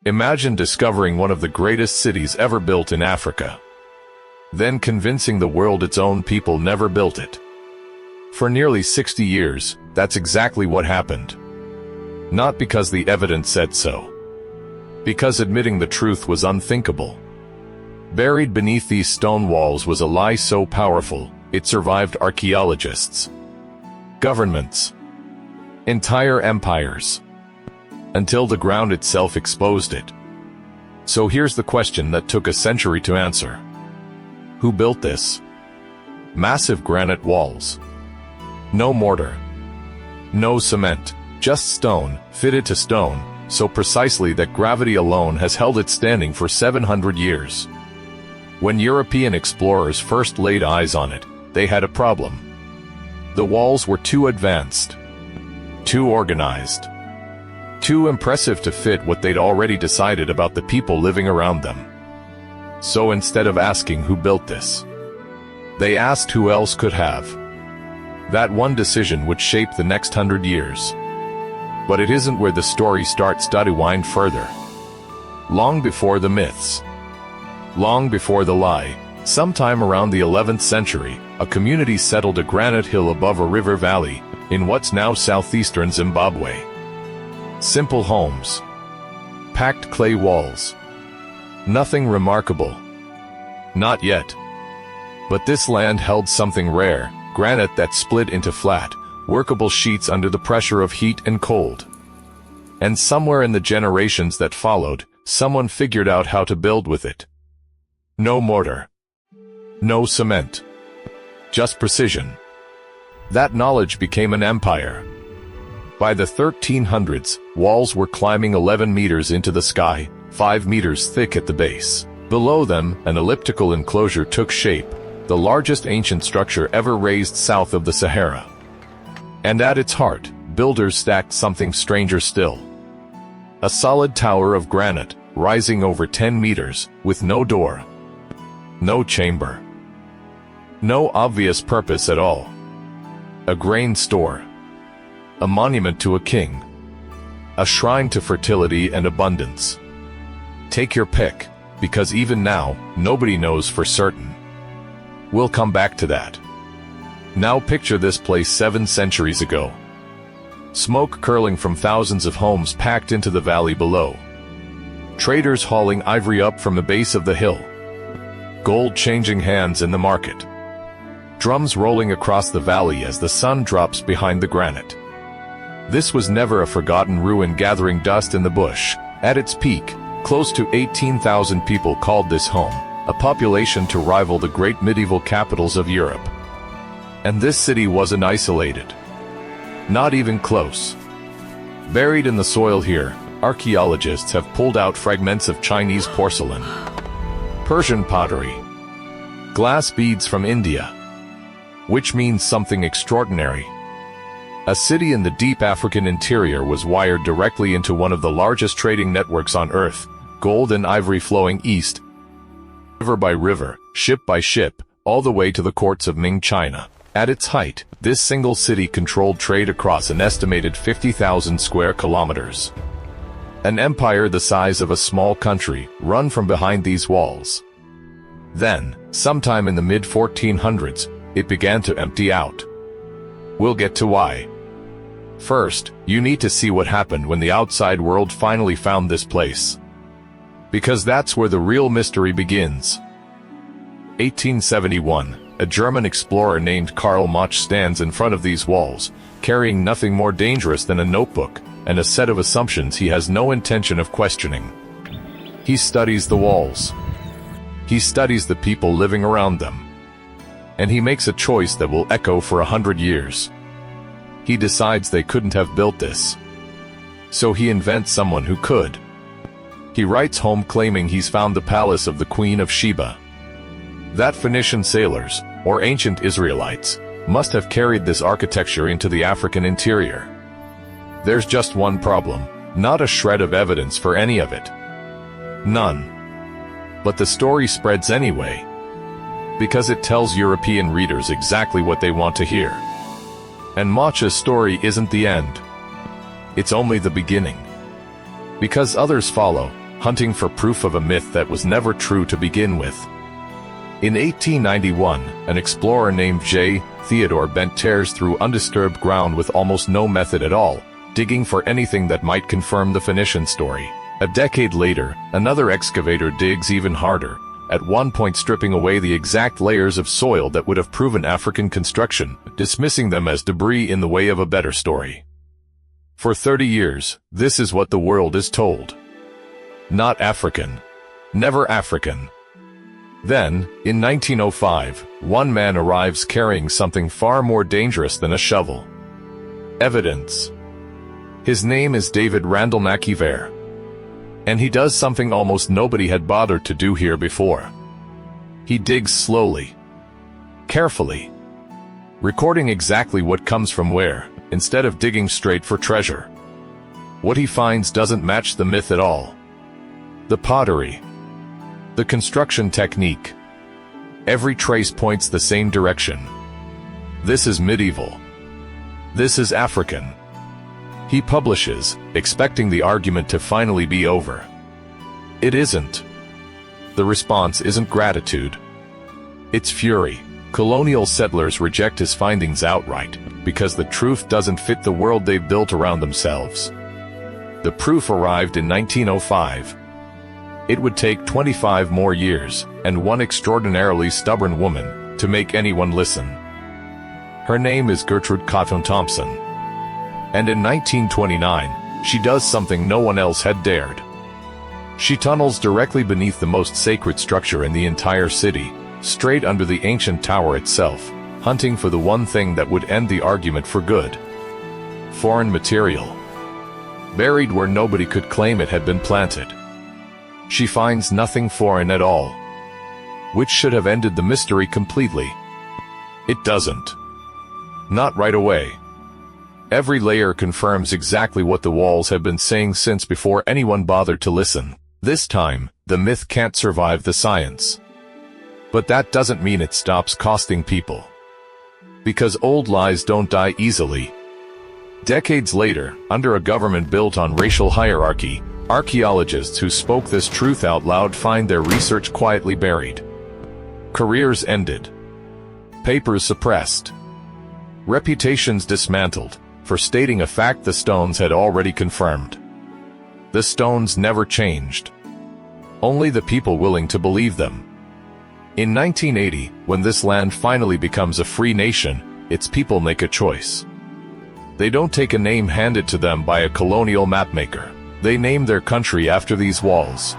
Imagine discovering one of the greatest cities ever built in Africa, then convincing the world its own people never built it. For nearly 60 years, that's exactly what happened. Not because the evidence said so. Because admitting the truth was unthinkable. Buried beneath these stone walls was a lie so powerful, it survived archaeologists, governments, entire empires, until the ground itself exposed it. So here's the question that took a century to answer. Who built this? Massive granite walls. No mortar. No cement. Just stone, fitted to stone, so precisely that gravity alone has held it standing for 700 years. When European explorers first laid eyes on it, they had a problem. The walls were too advanced, too organized, too impressive to fit what they'd already decided about the people living around them. So instead of asking who built this, they asked who else could have. That one decision would shape the next 100 years. But it isn't where the story starts to wind further. Long before the myths, long before the lie, sometime around the 11th century, a community settled a granite hill above a river valley, in what's now southeastern Zimbabwe. Simple homes, packed clay walls. Nothing remarkable. Not yet. But this land held something rare, granite that split into flat, workable sheets under the pressure of heat and cold. And somewhere in the generations that followed, someone figured out how to build with it. No mortar. No cement. Just precision. That knowledge became an empire. By the 1300s, walls were climbing 11 meters into the sky, 5 meters thick at the base. Below them, an elliptical enclosure took shape, the largest ancient structure ever raised south of the Sahara. And at its heart, builders stacked something stranger still. A solid tower of granite, rising over 10 meters, with no door. No chamber. No obvious purpose at all. A grain store. A monument to a king. A shrine to fertility and abundance. Take your pick, because even now, nobody knows for certain. We'll come back to that. Now picture this place 7 centuries ago. Smoke curling from thousands of homes packed into the valley below. Traders hauling ivory up from the base of the hill. Gold changing hands in the market. Drums rolling across the valley as the sun drops behind the granite. This was never a forgotten ruin gathering dust in the bush. At its peak, close to 18,000 people called this home, a population to rival the great medieval capitals of Europe. And this city wasn't isolated. Not even close. Buried in the soil here, archaeologists have pulled out fragments of Chinese porcelain, Persian pottery, glass beads from India, which means something extraordinary. A city in the deep African interior was wired directly into one of the largest trading networks on Earth, gold and ivory flowing east, river by river, ship by ship, all the way to the courts of Ming China. At its height, this single city controlled trade across an estimated 50,000 square kilometers. An empire the size of a small country, run from behind these walls. Then, sometime in the mid-1400s, it began to empty out. We'll get to why. First, you need to see what happened when the outside world finally found this place. Because that's where the real mystery begins. 1871, a German explorer named Karl Mach stands in front of these walls, carrying nothing more dangerous than a notebook and a set of assumptions he has no intention of questioning. He studies the walls. He studies the people living around them. And he makes a choice that will echo for 100 years. He decides they couldn't have built this. So he invents someone who could. He writes home claiming he's found the palace of the Queen of Sheba. That Phoenician sailors, or ancient Israelites, must have carried this architecture into the African interior. There's just one problem, not a shred of evidence for any of it. None. But the story spreads anyway, because it tells European readers exactly what they want to hear. And Mach's story isn't the end. It's only the beginning. Because others follow, hunting for proof of a myth that was never true to begin with. In 1891, an explorer named J. Theodore bent tears through undisturbed ground with almost no method at all, digging for anything that might confirm the Phoenician story. A decade later, another excavator digs even harder, at one point stripping away the exact layers of soil that would have proven African construction, dismissing them as debris in the way of a better story. For 30 years, this is what the world is told. Not African. Never African. Then, in 1905, one man arrives carrying something far more dangerous than a shovel. Evidence. His name is David Randall McKeever. And he does something almost nobody had bothered to do here before. He digs slowly, carefully, recording exactly what comes from where, instead of digging straight for treasure. What he finds doesn't match the myth at all. The pottery, the construction technique, every trace points the same direction. This is medieval. This is African. He publishes, expecting the argument to finally be over. It isn't. The response isn't gratitude. It's fury. Colonial settlers reject his findings outright, because the truth doesn't fit the world they've built around themselves. The proof arrived in 1905. It would take 25 more years, and one extraordinarily stubborn woman, to make anyone listen. Her name is Gertrude Cotton Thompson. And in 1929, she does something no one else had dared. She tunnels directly beneath the most sacred structure in the entire city, straight under the ancient tower itself, hunting for the one thing that would end the argument for good. Foreign material. Buried where nobody could claim it had been planted. She finds nothing foreign at all, which should have ended the mystery completely. It doesn't. Not right away. Every layer confirms exactly what the walls have been saying since before anyone bothered to listen. This time, the myth can't survive the science. But that doesn't mean it stops costing people. Because old lies don't die easily. Decades later, under a government built on racial hierarchy, archaeologists who spoke this truth out loud find their research quietly buried. Careers ended. Papers suppressed. Reputations dismantled, for stating a fact the stones had already confirmed. The stones never changed. Only the people willing to believe them. In 1980, when this land finally becomes a free nation, its people make a choice. They don't take a name handed to them by a colonial mapmaker. They name their country after these walls.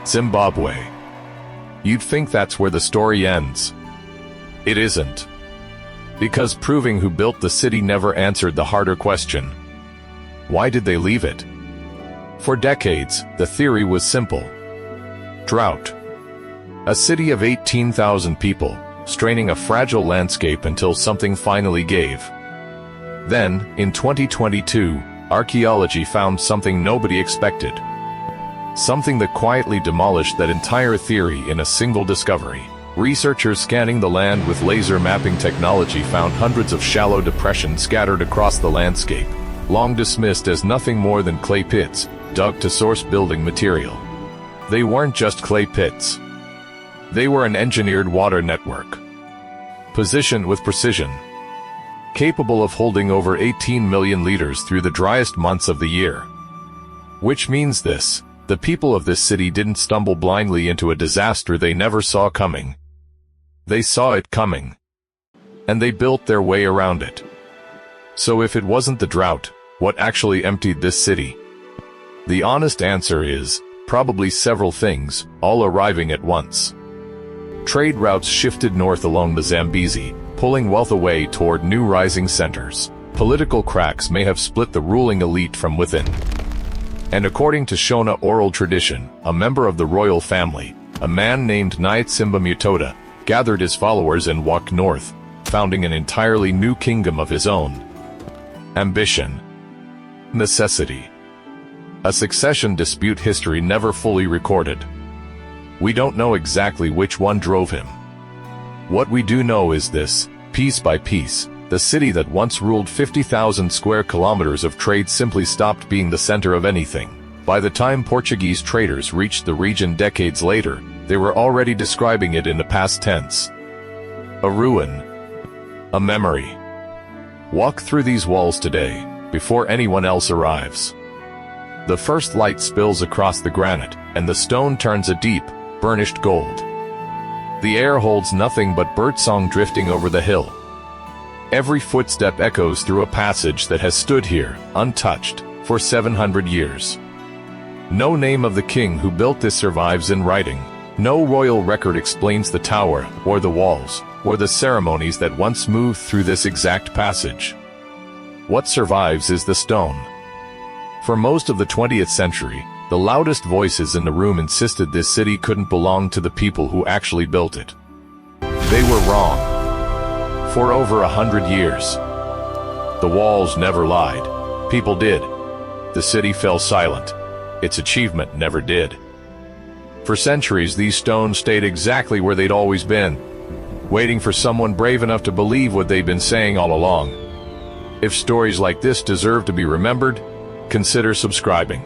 Zimbabwe. You'd think that's where the story ends. It isn't. Because proving who built the city never answered the harder question. Why did they leave it? For decades, the theory was simple. Drought. A city of 18,000 people, straining a fragile landscape until something finally gave. Then, in 2022, archaeology found something nobody expected. Something that quietly demolished that entire theory in a single discovery. Researchers scanning the land with laser mapping technology found hundreds of shallow depressions scattered across the landscape, long dismissed as nothing more than clay pits, dug to source building material. They weren't just clay pits. They were an engineered water network, positioned with precision, capable of holding over 18 million liters through the driest months of the year. Which means this: the people of this city didn't stumble blindly into a disaster they never saw coming. They saw it coming, and they built their way around it. So if it wasn't the drought, what actually emptied this city? The honest answer is, probably several things, all arriving at once. Trade routes shifted north along the Zambezi, pulling wealth away toward new rising centers. Political cracks may have split the ruling elite from within. And according to Shona oral tradition, a member of the royal family, a man named Nyatsimba Mutoda, gathered his followers and walked north, founding an entirely new kingdom of his own. Ambition. Necessity. A succession dispute history never fully recorded. We don't know exactly which one drove him. What we do know is this: piece by piece, the city that once ruled 50,000 square kilometers of trade simply stopped being the center of anything. By the time Portuguese traders reached the region decades later, they were already describing it in the past tense. A ruin. A memory. Walk through these walls today, before anyone else arrives. The first light spills across the granite, and the stone turns a deep, burnished gold. The air holds nothing but birdsong drifting over the hill. Every footstep echoes through a passage that has stood here, untouched, for 700 years. No name of the king who built this survives in writing. No royal record explains the tower, or the walls, or the ceremonies that once moved through this exact passage. What survives is the stone. For most of the 20th century, the loudest voices in the room insisted this city couldn't belong to the people who actually built it. They were wrong. For over 100 years. The walls never lied. People did. The city fell silent. Its achievement never did. For centuries, these stones stayed exactly where they'd always been, waiting for someone brave enough to believe what they'd been saying all along. If stories like this deserve to be remembered, consider subscribing.